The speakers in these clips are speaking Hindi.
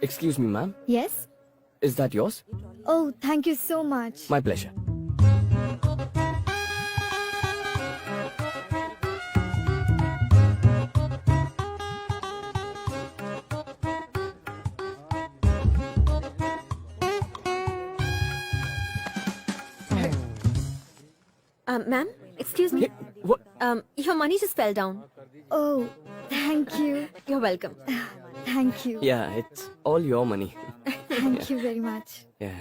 Excuse me, ma'am. Yes? Is that yours? Oh, thank you so much. My pleasure. Ma'am, excuse me. Hey, what? Your money just fell down. Oh, thank you. You're welcome. Thank you. Yeah, it's all your money. Thank you very much. Yeah.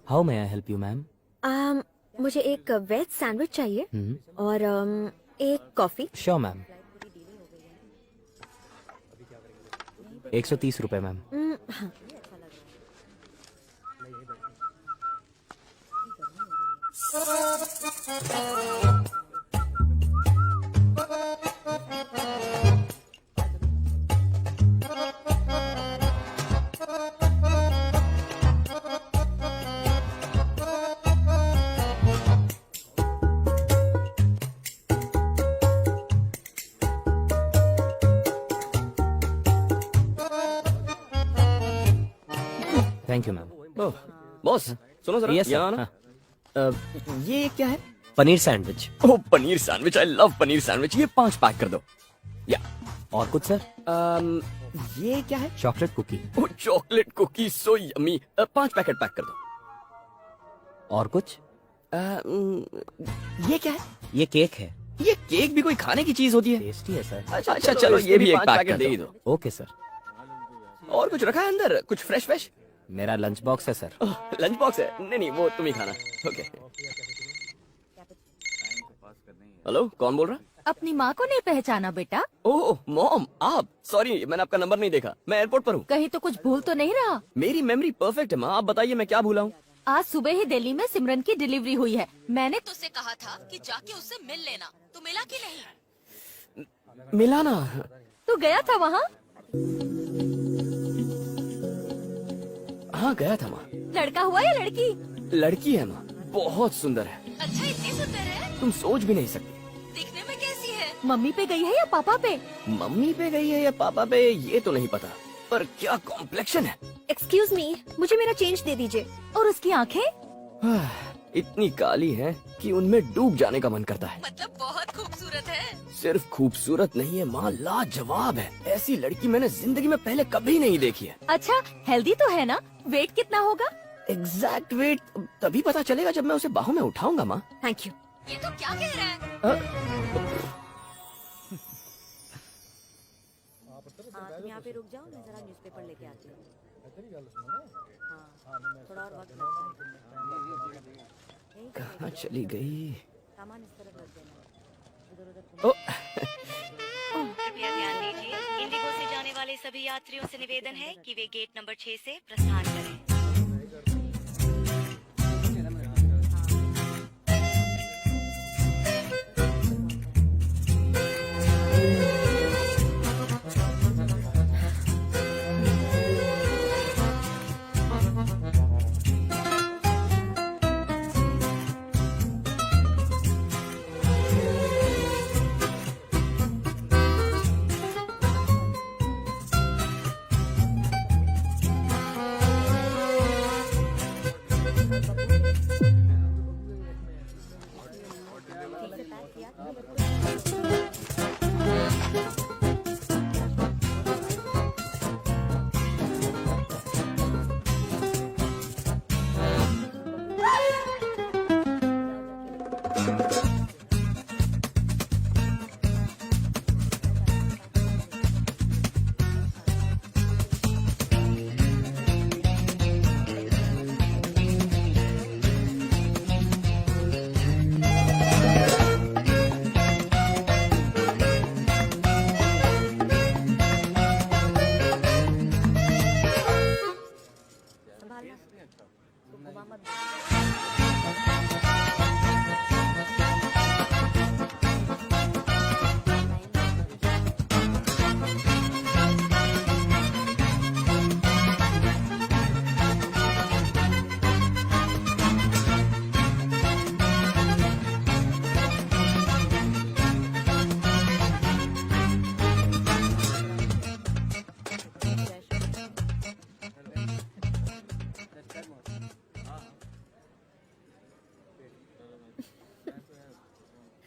How may I help you, ma'am? मुझे एक वेज सैंडविच चाहिए और एक कॉफी. Sure, ma'am. 130 रुपए, मैम. हाँ. Thank you, ma'am. Oh, boss सुनो जरा. Yes, sir. यहाँ ना. ये क्या है? Paneer sandwich. Oh, paneer sandwich. I love paneer sandwich. ये 5 पैक कर दो. या. और कुछ, सर? ये क्या है? Chocolate cookie. Oh, chocolate cookie so yummy. 5 packet pack कर दो. और कुछ? ये क्या है? ये केक है. ये केक भी कोई खाने की चीज होती है? टेस्टी है, सर. अच्छा चलो ये भी एक पैकेट दे ही दो. Okay, sir. और कुछ रखा है अंदर? कुछ फ्रेश? मेरा लंच बॉक्स है, सर. लंच बॉक्स है? नहीं वो तुम ही खाना. ओके. हेलो, कौन बोल रहा? अपनी माँ को नहीं पहचाना बेटा? ओह मॉम, आप. सॉरी, मैंने आपका नंबर नहीं देखा. मैं एयरपोर्ट पर हूँ. कहीं तो कुछ भूल तो नहीं रहा? मेरी मेमोरी परफेक्ट है माँ. आप बताइए मैं क्या भूला हूँ? आज सुबह ही दिल्ली में सिमरन की डिलीवरी हुई है. मैंने तुझसे कहा था कि जाके उससे मिल लेना. तू मिला कि नहीं? मिला ना. तू गया था वहाँ? हाँ गया था माँ. लड़का हुआ या लड़की? लड़की है माँ. बहुत सुंदर है. अच्छा, इतनी सुंदर है? तुम सोच भी नहीं सकती. दिखने में कैसी है? मम्मी पे गई है या पापा पे? मम्मी पे गई है या पापा पे ये तो नहीं पता, पर क्या कॉम्प्लेक्शन है. एक्सक्यूज मी, मुझे मेरा चेंज दे दीजिए. और उसकी आँखें? इतनी काली है कि उनमें डूब जाने का मन करता है. मतलब बहुत खूबसूरत है. सिर्फ खूबसूरत नहीं है माँ, लाजवाब है. ऐसी लड़की मैंने जिंदगी में पहले कभी नहीं देखी है. अच्छा, हेल्दी तो है ना? वेट कितना होगा? एग्जैक्ट वेट तभी पता चलेगा जब मैं उसे बाहों में उठाऊंगा माँ. Thank you. ये तो क्या कह रहा है? तुम यहाँ पे रुक जाओ, मैं जरा न्यूज़पेपर लेके आती हूँ. थोड़ा और वक्त लगता है. कहाँ चली गई? सामान इस तरफ रख देना. इधर ओ, कृपया ध्यान दीजिए, इंडिगो से जाने वाले सभी यात्रियों से निवेदन है कि वे गेट नंबर 6 से प्रस्थान करें.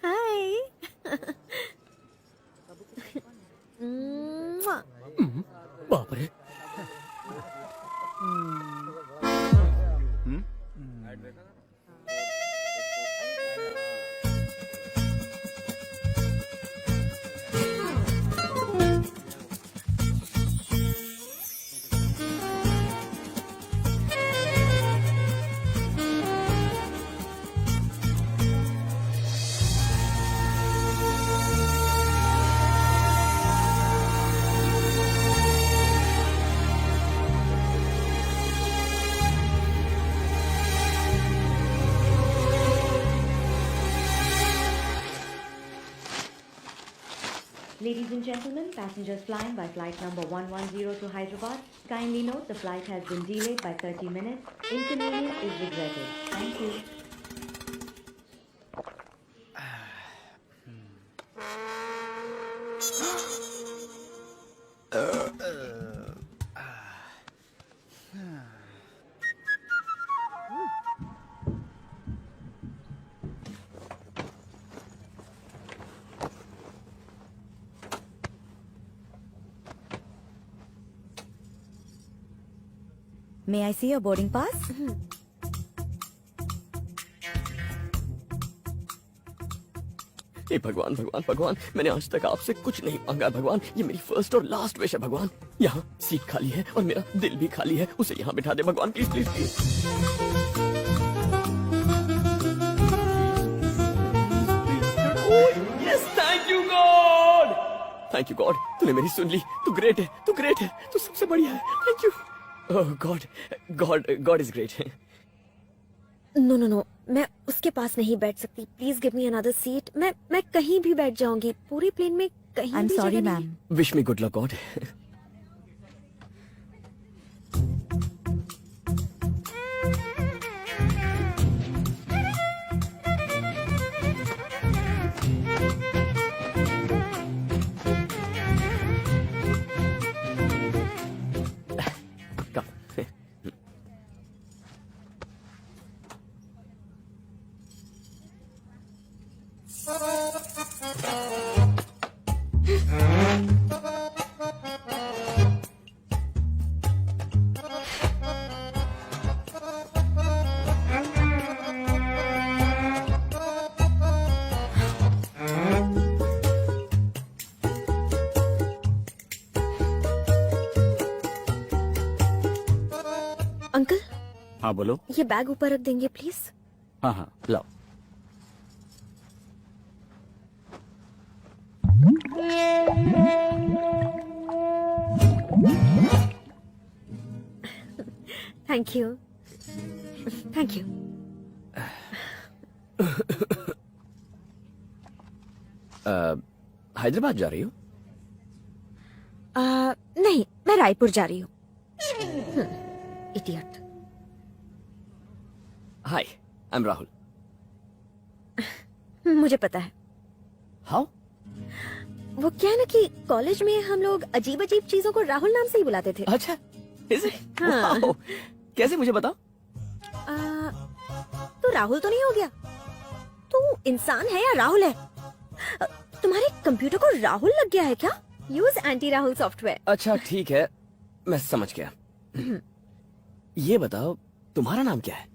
हाय। बाप रे। Ladies and gentlemen, passengers flying by flight number 110 to Hyderabad, kindly note the flight has been delayed by 30 minutes. Inconvenience is regretted. Thank you. May I see your boarding pass? हे भगवान भगवान भगवान, मैंने आज तक आपसे कुछ नहीं मांगा भगवान। ये मेरी फर्स्ट और लास्ट विश है भगवान। यहाँ सीट खाली है और मेरा दिल भी खाली है, उसे यहाँ बिठा दे भगवान, please please please. Yes, thank you God, thank you God, तूने मेरी सुन ली। तू ग्रेट है, तू ग्रेट है, तू सबसे बढ़िया है। Thank you. Oh God, God God is great. No no no, मैं उसके पास नहीं बैठ सकती। Please give me another seat. मैं कहीं भी बैठ जाऊंगी, पूरे प्लेन में कहीं I'm भी sorry, जगह नहीं। ma'am. Wish me good luck God. Uncle, हाँ बोलो। ये बैग ऊपर रख देंगे प्लीज। हाँ हाँ लाओ। Thank you, thank you. Hyderabad जा रही हो? नहीं, मैं रायपुर जा रही हूँ। Idiot. Hi, I am Rahul. मुझे पता है। हाउ? वो क्या है ना कि कॉलेज में हम लोग अजीब अजीब चीजों को राहुल नाम से ही बुलाते थे। अच्छा, इज इट? हाँ। वाओ, कैसे, मुझे बताओ। तू राहुल तो नहीं हो गया? तू इंसान है या राहुल है? तुम्हारे कंप्यूटर को राहुल लग गया है क्या? Use anti Rahul software. अच्छा ठीक है, मैं समझ गया। ये बताओ, तुम्हारा नाम क्या है?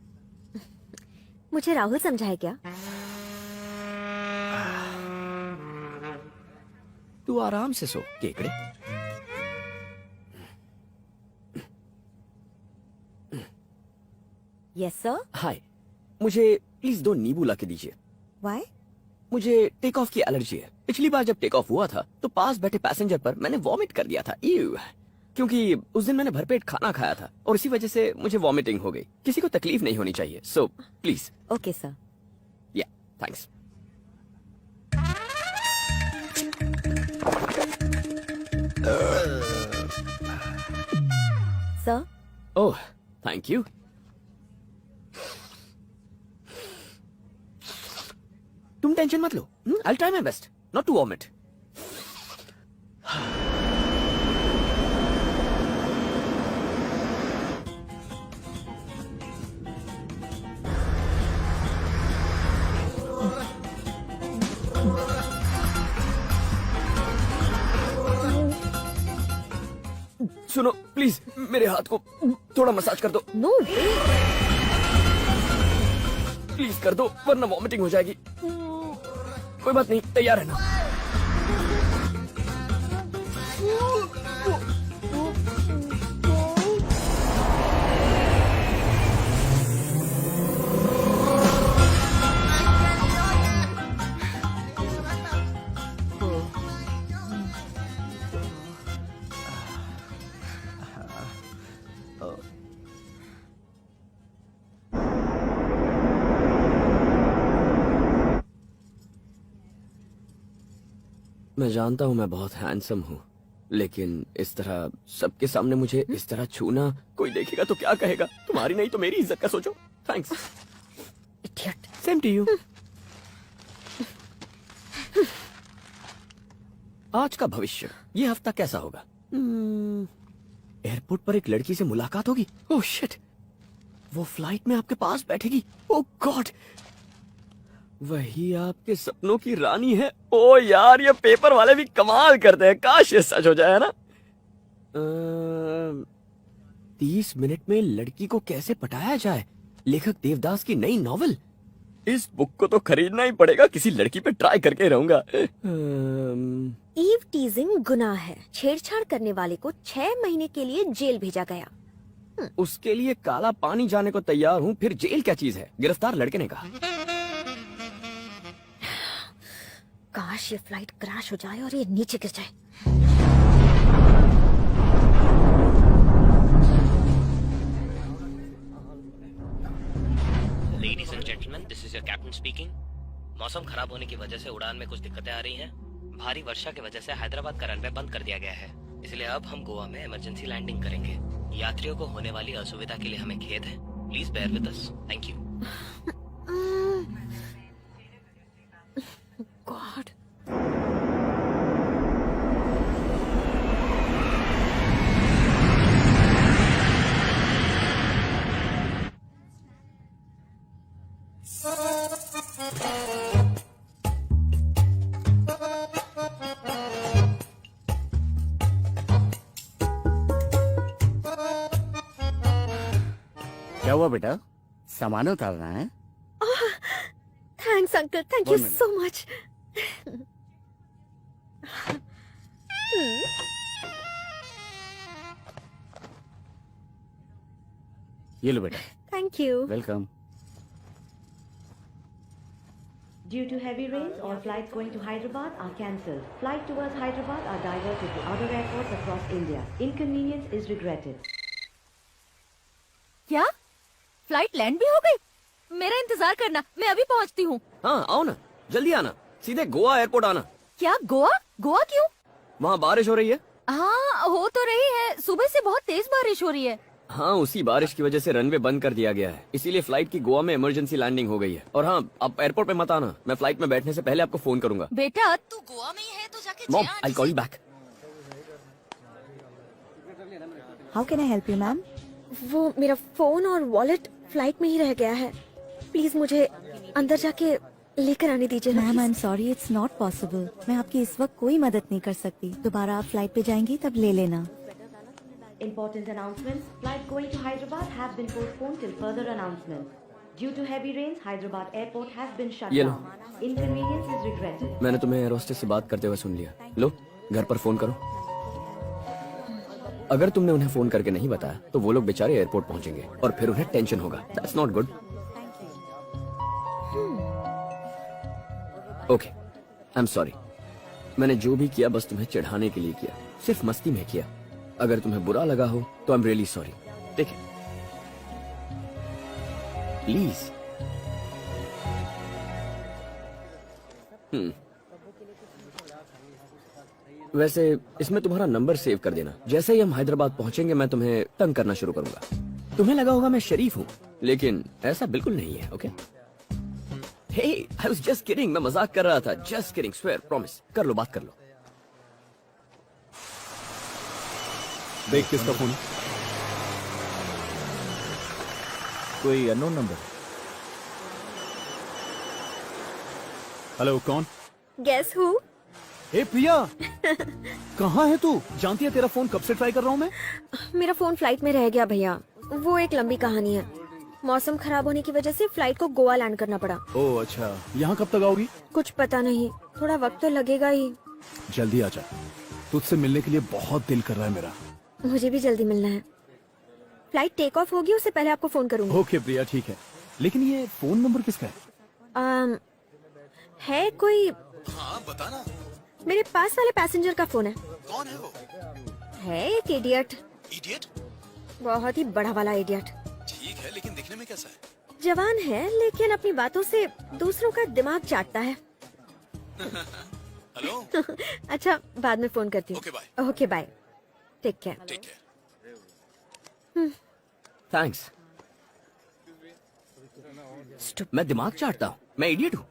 मुझे राहुल समझा है क्या? तू आराम से सो केकड़े। Yes, sir. हाय, मुझे प्लीज 2 नींबू ला के दीजिए। Why? मुझे टेक ऑफ की एलर्जी है। पिछली बार जब टेक ऑफ हुआ था तो पास बैठे पैसेंजर पर मैंने वॉमिट कर दिया था। Ew! क्योंकि उस दिन मैंने भरपेट खाना खाया था और इसी वजह से मुझे वॉमिटिंग हो गई। किसी को तकलीफ नहीं होनी चाहिए, सो प्लीज। Okay, sir. या thanks. Sir, oh thank you. तुम टेंशन मत लो, I try my best not to vomit. सुनो प्लीज, मेरे हाथ को थोड़ा मसाज कर दो। No way. प्लीज कर दो वरना वॉमिटिंग हो जाएगी। कोई बात नहीं, तैयार है ना? मैं जानता हूँ मैं बहुत हैंडसम हूँ, लेकिन इस तरह सबके सामने मुझे इस तरह छूना, कोई देखेगा तो क्या कहेगा? तुम्हारी नहीं तो मेरी इज्जत का सोचो। Thanks. Idiot. Same to you. आज का भविष्य, ये हफ्ता कैसा होगा? एयरपोर्ट पर एक लड़की से मुलाकात होगी। ओह शिट, वो फ्लाइट में आपके पास बैठेगी। ओह गॉड, वही आपके सपनों की रानी है। ओ यार, ये पेपर वाले भी कमाल करते हैं। काश ये सच हो जाए ना। 30 मिनट में लड़की को कैसे पटाया जाए, लेखक देवदास की नई नॉवल। इस बुक को तो खरीदना ही पड़ेगा। किसी लड़की पे ट्राई करके रहूंगा। ईव टीजिंग गुनाह है। छेड़छाड़ करने वाले को 6 महीने के लिए जेल भेजा गया। उसके लिए काला पानी जाने को तैयार हूँ, फिर जेल क्या चीज है? गिरफ्तार लड़के ने कहा। काश ये फ्लाइट क्रैश हो जाए और ये नीचे गिर जाए। Ladies and gentleman, this is your captain speaking. मौसम खराब होने की वजह से उड़ान में कुछ दिक्कतें आ रही हैं। भारी वर्षा की वजह से हैदराबाद का रनवे बंद कर दिया गया है, इसलिए अब हम गोवा में इमरजेंसी लैंडिंग करेंगे। यात्रियों को होने वाली असुविधा के लिए हमें खेद है। Please bear with us. Thank you. God. क्या हुआ बेटा, सामान उतारना है? Thanks uncle, thank you One minute. So much. ये लो बेटा। Thank you. Welcome. Due to heavy rains, all flights going to Hyderabad are cancelled. Flights towards Hyderabad are diverted to other airports across India. Inconvenience is regretted. क्या फ्लाइट लैंड भी हो गई? मेरा इंतजार करना, मैं अभी पहुंचती हूँ। हाँ आओ ना, जल्दी आना, सीधे गोवा एयरपोर्ट आना। क्या गोवा? गोवा क्यों? वहाँ बारिश हो रही है। हाँ हो तो रही है, सुबह से बहुत तेज बारिश हो रही है। हाँ, उसी बारिश की वजह से रनवे बंद कर दिया गया है, इसीलिए फ्लाइट की गोवा में इमरजेंसी लैंडिंग हो गई है। और हाँ, आप एयरपोर्ट पे मत आना, मैं फ्लाइट में बैठने से पहले आपको फोन करूंगा। बेटा तू गोवा में ही है तो जाके mom, Jaya I aunty call you से- back. How can I help you, ma'am? वो मेरा फोन और वॉलेट फ्लाइट में ही रह गया है। प्लीज मुझे अंदर जाके लेकर आने दीजिए ना। Ma'am, please। I'm sorry, it's not possible. मैं आपकी इस वक्त कोई मदद नहीं कर सकती। दोबारा आप फ्लाइट पे जाएंगी तब ले लेना। Important announcements. Flights going to Hyderabad have been postponed till further announcements. Due to heavy rains, Hyderabad airport has been shut ये लो। down. Inconvenience is regretted. मैंने तुम्हें एयर होस्टेस से बात करते हुए सुन लिया। लो घर पर फोन करो। अगर तुमने उन्हें फोन करके नहीं बताया तो वो लोग बेचारे एयरपोर्ट पहुंचेंगे और फिर उन्हें टेंशन होगा। That's not good. Okay, I am sorry. मैंने जो भी किया बस तुम्हें चिढ़ाने के लिए किया, सिर्फ मस्ती में किया। अगर तुम्हें बुरा लगा हो तो आई एम रियली सॉरी। ठीक है, प्लीज। वैसे इसमें तुम्हारा नंबर सेव कर देना। जैसे ही हम हैदराबाद पहुंचेंगे मैं तुम्हें तंग करना शुरू करूंगा। तुम्हें लगा होगा मैं शरीफ हूं, लेकिन ऐसा बिल्कुल नहीं है। Okay? Hey, I was just kidding. मैं मजाक कर रहा था। Just kidding, swear, promise. कर लो, बात कर लो। देख किसका फोन है? कोई अननोन नंबर। हेलो, कौन? Guess who? ए प्रिया, कहाँ है तू? जानती है तेरा फोन कब से ट्राई कर रहा हूँ मैं। मेरा फोन फ्लाइट में रह गया भैया। वो एक लंबी कहानी है। मौसम खराब होने की वजह से फ्लाइट को गोवा लैंड करना पड़ा। ओह अच्छा, यहाँ कब तक आओगी? कुछ पता नहीं, थोड़ा वक्त तो लगेगा ही। जल्दी आ जा, तुझसे मिलने के लिए बहुत दिल कर रहा है मेरा। मुझे भी जल्दी मिलना है। फ्लाइट टेक ऑफ होगी उससे पहले आपको फोन करूंगी। ओके प्रिया, ठीक है। लेकिन ये फोन नंबर किसका है? है कोई? हाँ बताना। मेरे पास वाले पैसेंजर का फोन है। कौन है वो? है एक इडियट। इडियट? बहुत ही बड़ा वाला इडियट। ठीक है, लेकिन दिखने में कैसा है? जवान है लेकिन अपनी बातों से दूसरों का दिमाग चाटता है। हेलो। अच्छा, बाद में फोन करती हूँ। Okay, bye. Okay bye, take care. ठीक है। थैंक्स। मैं दिमाग चाटता हूँ? मैं इडियट हूँ?